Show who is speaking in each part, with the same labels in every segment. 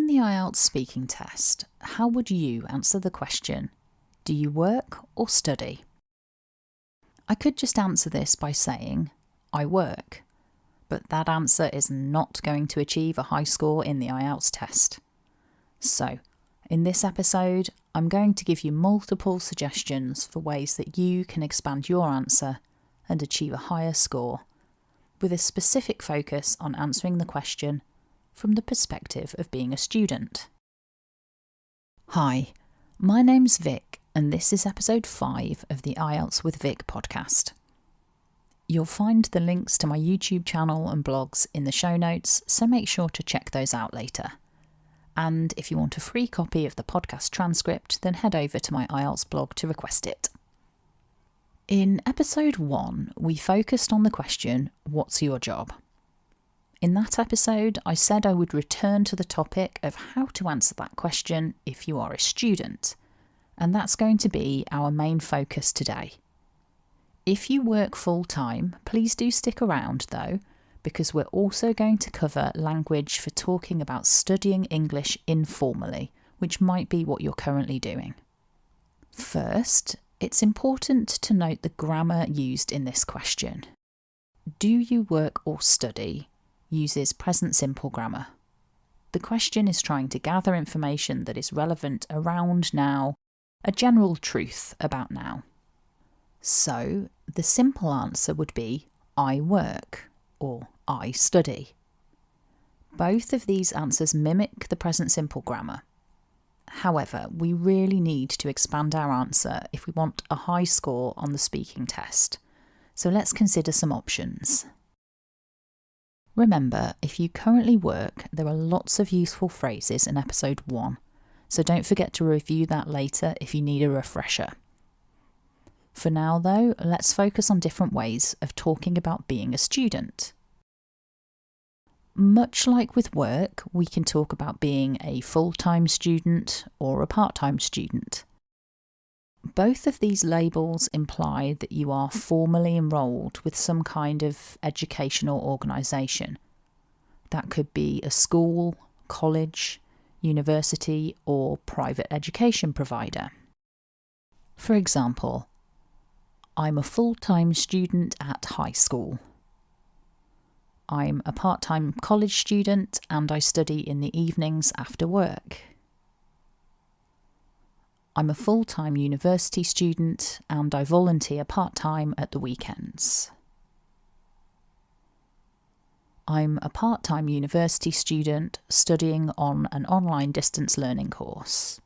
Speaker 1: Given the IELTS speaking test, how would you answer the question, do you work or study? I could just answer this by saying, I work, but that answer is not going to achieve a high score in the IELTS test. So, in this episode, I'm going to give you multiple suggestions for ways that you can expand your answer and achieve a higher score, with a specific focus on answering the question from the perspective of being a student. Hi, my name's Vic, and this is episode 5 of the IELTS with Vic podcast. You'll find the links to my YouTube channel and blogs in the show notes, so make sure to check those out later. And if you want a free copy of the podcast transcript, then head over to my IELTS blog to request it. In episode 1, we focused on the question, what's your job? In that episode, I said I would return to the topic of how to answer that question if you are a student, and that's going to be our main focus today. If you work full-time, please do stick around though, because we're also going to cover language for talking about studying English informally, which might be what you're currently doing. First, it's important to note the grammar used in this question. Do you work or study uses present simple grammar. The question is trying to gather information that is relevant around now, a general truth about now. So, the simple answer would be I work or I study. Both of these answers mimic the present simple grammar. However, we really need to expand our answer if we want a high score on the speaking test. So let's consider some options. Remember, if you currently work, there are lots of useful phrases in episode 1, so don't forget to review that later if you need a refresher. For now though, let's focus on different ways of talking about being a student. Much like with work, we can talk about being a full-time student or a part-time student. Both of these labels imply that you are formally enrolled with some kind of educational organisation. That could be a school, college, university, or private education provider. For example, I'm a full-time student at high school. I'm a part-time college student and I study in the evenings after work. I'm a full-time university student and I volunteer part-time at the weekends. I'm a part-time university student studying on an online distance learning course.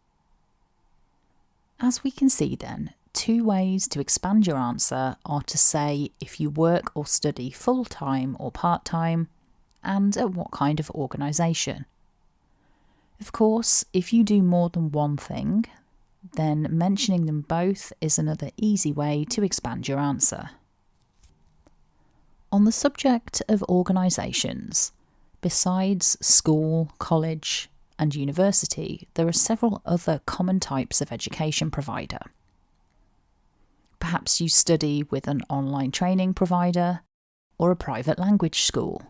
Speaker 1: As we can see then, 2 ways to expand your answer are to say if you work or study full-time or part-time, and at what kind of organisation. Of course, if you do more than one thing, then mentioning them both is another easy way to expand your answer. On the subject of organisations, besides school, college, and university, there are several other common types of education provider. Perhaps you study with an online training provider or a private language school.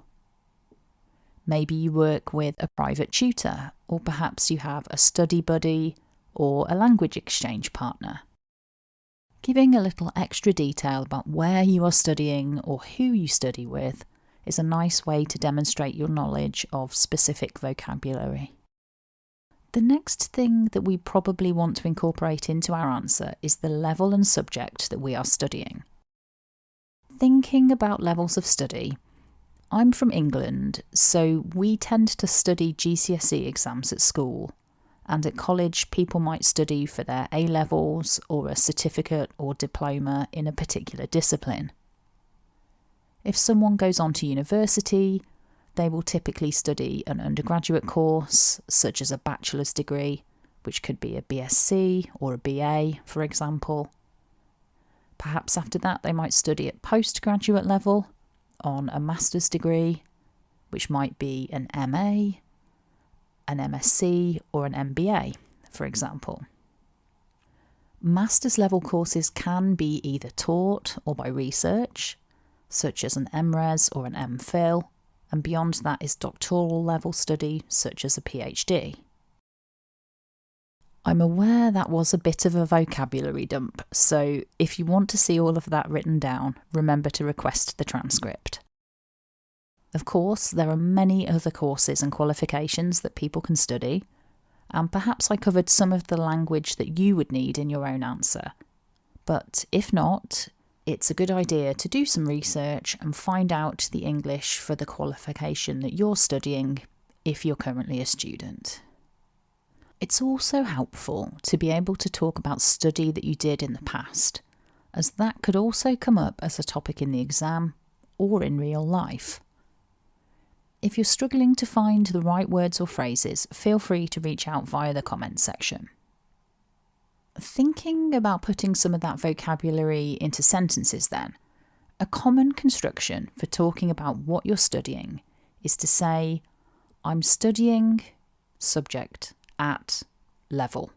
Speaker 1: Maybe you work with a private tutor, or perhaps you have a study buddy or a language exchange partner. Giving a little extra detail about where you are studying or who you study with is a nice way to demonstrate your knowledge of specific vocabulary. The next thing that we probably want to incorporate into our answer is the level and subject that we are studying. Thinking about levels of study, I'm from England, so we tend to study GCSE exams at school, and at college people might study for their A-levels or a certificate or diploma in a particular discipline. If someone goes on to university, they will typically study an undergraduate course, such as a bachelor's degree, which could be a BSc or a BA, for example. Perhaps after that they might study at postgraduate level on a master's degree, which might be an MA, an MSc or an MBA, for example. Master's level courses can be either taught or by research, such as an MRes or an MPhil, and beyond that is doctoral level study, such as a PhD. I'm aware that was a bit of a vocabulary dump, so if you want to see all of that written down, remember to request the transcript. Of course, there are many other courses and qualifications that people can study, and perhaps I covered some of the language that you would need in your own answer. But if not, it's a good idea to do some research and find out the English for the qualification that you're studying if you're currently a student. It's also helpful to be able to talk about study that you did in the past, as that could also come up as a topic in the exam or in real life. If you're struggling to find the right words or phrases, feel free to reach out via the comments section. Thinking about putting some of that vocabulary into sentences then, a common construction for talking about what you're studying is to say, I'm studying subject at level.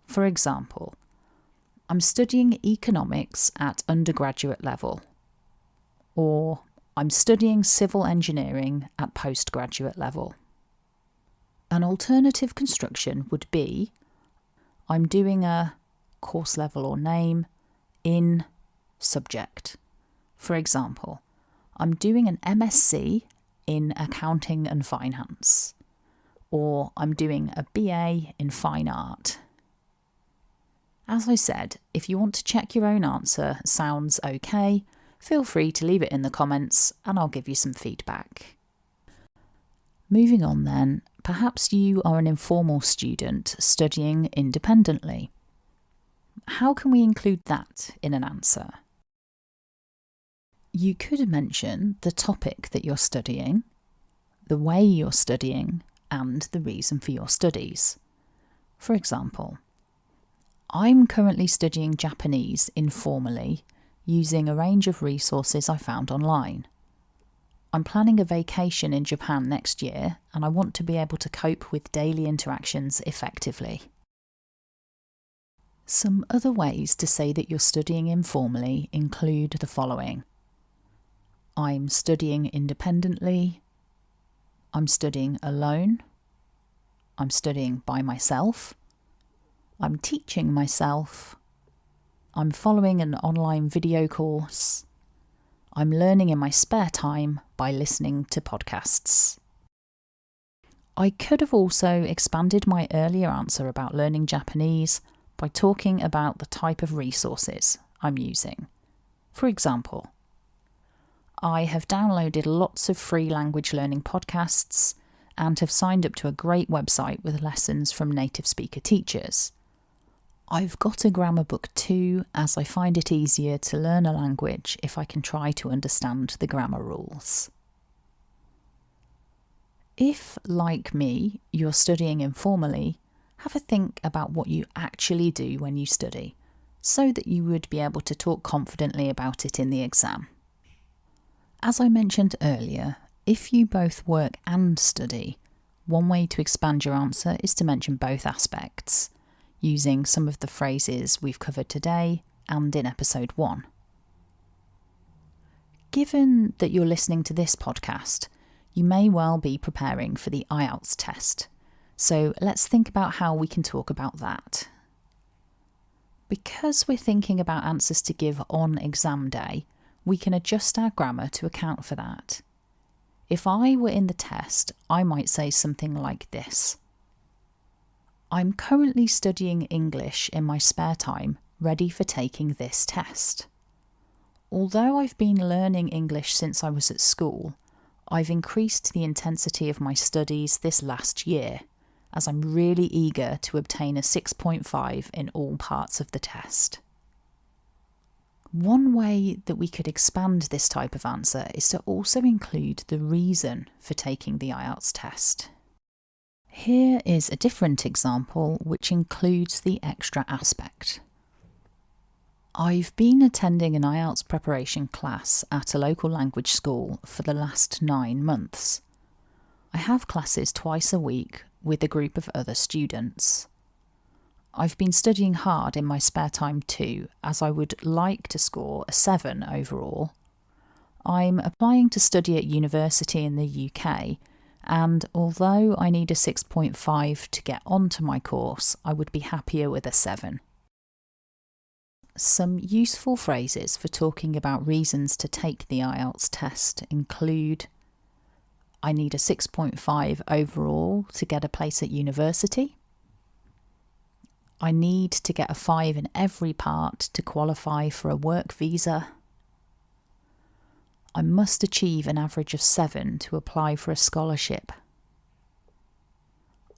Speaker 1: For example, I'm studying economics at undergraduate level, or I'm studying civil engineering at postgraduate level. An alternative construction would be, I'm doing a course level or name in subject. For example, I'm doing an MSc in accounting and finance, or I'm doing a BA in fine art. As I said, if you want to check your own answer sounds okay, feel free to leave it in the comments and I'll give you some feedback. Moving on then, perhaps you are an informal student studying independently. How can we include that in an answer? You could mention the topic that you're studying, the way you're studying, and the reason for your studies. For example, I'm currently studying Japanese informally using a range of resources I found online. I'm planning a vacation in Japan next year and I want to be able to cope with daily interactions effectively. Some other ways to say that you're studying informally include the following. I'm studying independently. I'm studying alone. I'm studying by myself. I'm teaching myself. I'm following an online video course. I'm learning in my spare time by listening to podcasts. I could have also expanded my earlier answer about learning Japanese by talking about the type of resources I'm using. For example, I have downloaded lots of free language learning podcasts and have signed up to a great website with lessons from native speaker teachers. I've got a grammar book too, as I find it easier to learn a language if I can try to understand the grammar rules. If, like me, you're studying informally, have a think about what you actually do when you study, so that you would be able to talk confidently about it in the exam. As I mentioned earlier, if you both work and study, one way to expand your answer is to mention both aspects, using some of the phrases we've covered today and in episode 1. Given that you're listening to this podcast, you may well be preparing for the IELTS test, so let's think about how we can talk about that. Because we're thinking about answers to give on exam day, we can adjust our grammar to account for that. If I were in the test, I might say something like this. I'm currently studying English in my spare time, ready for taking this test. Although I've been learning English since I was at school, I've increased the intensity of my studies this last year, as I'm really eager to obtain a 6.5 in all parts of the test. One way that we could expand this type of answer is to also include the reason for taking the IELTS test. Here is a different example which includes the extra aspect. I've been attending an IELTS preparation class at a local language school for the last 9 months. I have classes twice a week with a group of other students. I've been studying hard in my spare time too, as I would like to score a 7 overall. I'm applying to study at university in the UK, and although I need a 6.5 to get onto my course, I would be happier with a 7. Some useful phrases for talking about reasons to take the IELTS test include: I need a 6.5 overall to get a place at university. I need to get a 5 in every part to qualify for a work visa. I must achieve an average of 7 to apply for a scholarship.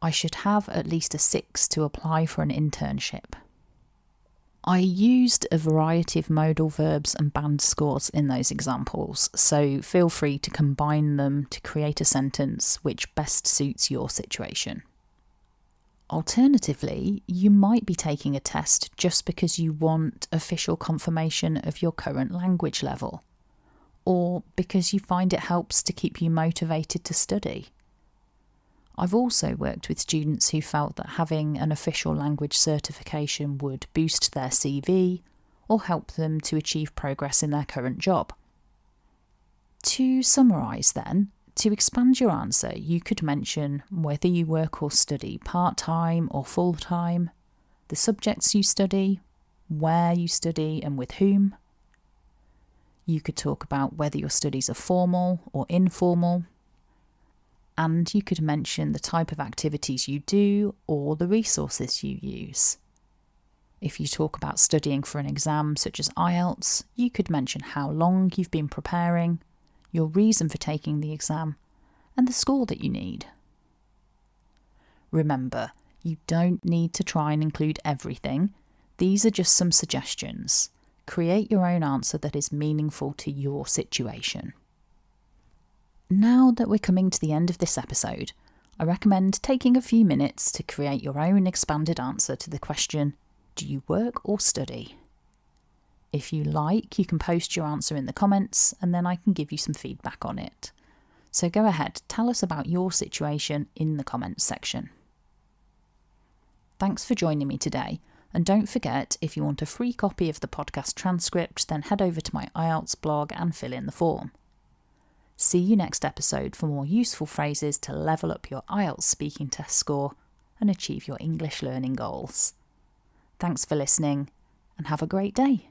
Speaker 1: I should have at least a 6 to apply for an internship. I used a variety of modal verbs and band scores in those examples, so feel free to combine them to create a sentence which best suits your situation. Alternatively, you might be taking a test just because you want official confirmation of your current language level, or because you find it helps to keep you motivated to study. I've also worked with students who felt that having an official language certification would boost their CV or help them to achieve progress in their current job. To summarise then, to expand your answer, you could mention whether you work or study part-time or full-time, the subjects you study, where you study and with whom. You could talk about whether your studies are formal or informal. And you could mention the type of activities you do or the resources you use. If you talk about studying for an exam such as IELTS, you could mention how long you've been preparing, your reason for taking the exam, and the score that you need. Remember, you don't need to try and include everything. These are just some suggestions. Create your own answer that is meaningful to your situation. Now that we're coming to the end of this episode, I recommend taking a few minutes to create your own expanded answer to the question, do you work or study? If you like, you can post your answer in the comments and then I can give you some feedback on it. So go ahead, tell us about your situation in the comments section. Thanks for joining me today, and don't forget, if you want a free copy of the podcast transcript, then head over to my IELTS blog and fill in the form. See you next episode for more useful phrases to level up your IELTS speaking test score and achieve your English learning goals. Thanks for listening and have a great day.